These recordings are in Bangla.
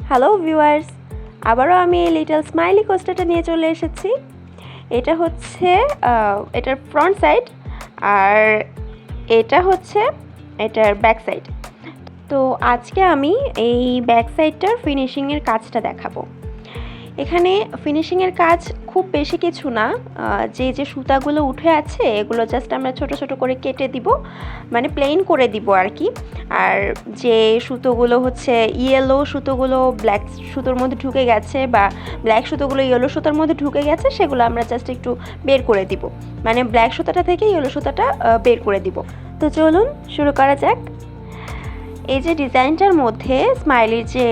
হ্যালো ভিউয়ার্স, আবারও আমি এই লিটল স্মাইলি কোস্টারটা নিয়ে চলে এসেছি। এটা হচ্ছে এটার ফ্রন্ট সাইড আর এটা হচ্ছে এটার ব্যাক সাইড। তো আজকে আমি এই ব্যাক সাইডটার ফিনিশিংয়ের কাজটা দেখাবো। এখানে ফিনিশিংয়ের কাজ খুব বেশি কিছু না, যে সুতাগুলো উঠে আছে এগুলো জাস্ট আমরা ছোট ছোট করে কেটে দিব, মানে প্লেন করে দিব আর কি। আর যে সুতোগুলো হচ্ছে ইয়েলো সুতোগুলো ব্ল্যাক সুতোর মধ্যে ঢুকে গেছে বা ব্ল্যাক সুতোগুলো ইয়েলো সুতোর মধ্যে ঢুকে গেছে সেগুলো আমরা জাস্ট একটু বের করে দিব, মানে ব্ল্যাক সুতাটা থেকে ইয়েলো সুতাটা বের করে দিব। তো চলুন শুরু করা যাক। এই যে ডিজাইনটার মধ্যে স্মাইলির যে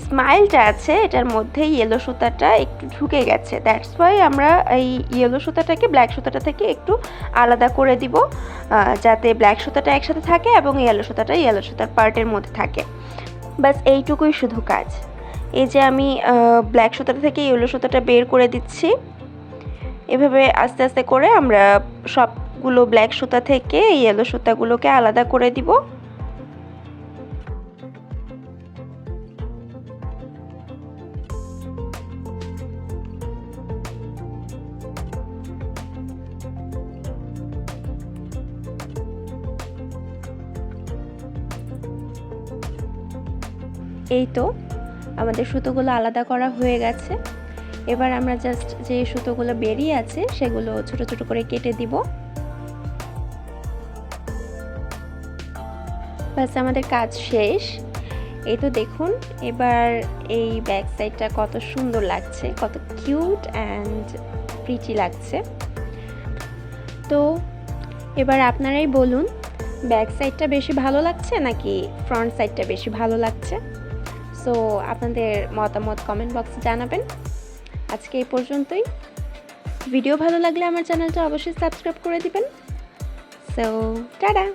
স্মাইলটা আছে এটার মধ্যে ইয়েলো সুতাটা একটু ঢুকে গেছে, দ্যাটস ওয়াই আমরা এই ইয়েলো সুতাটাকে ব্ল্যাক সুতাটা থেকে একটু আলাদা করে দিব, যাতে ব্ল্যাক সুতাটা একসাথে থাকে এবং ইয়েলো সুতাটা ইয়েলো সুতার পার্টের মধ্যে থাকে। বাস এইটুকুই শুধু কাজ। এই যে আমি ব্ল্যাক সুতাটা থেকে ইয়েলো সুতাটা বের করে দিচ্ছি। এভাবে আস্তে আস্তে করে আমরা সবগুলো ব্ল্যাক সুতা থেকে ইয়েলো সুতাগুলোকে আলাদা করে দিব। এই তো আমাদের সুতোগুলো আলাদা করা হয়ে গেছে। এবার আমরা জাস্ট যে সুতোগুলো বেরিয়ে আছে সেগুলো ছোট ছোট করে কেটে দিব। বাস আমাদের কাজ শেষ। এই তো দেখুন এবার এই ব্যাক সাইডটা কত সুন্দর লাগছে, কত কিউট অ্যান্ড প্রিটি লাগছে। তো এবার আপনারাই বলুন, ব্যাক সাইডটা বেশি ভালো লাগছে নাকি ফ্রন্ট সাইডটা বেশি ভালো লাগছে? সো আপনাদের মতামত কমেন্ট বক্সে জানাবেন। আজকে এই পর্যন্তই। ভিডিও ভালো লাগলে আমার চ্যানেলটা অবশ্যই সাবস্ক্রাইব করে দিবেন। So tata.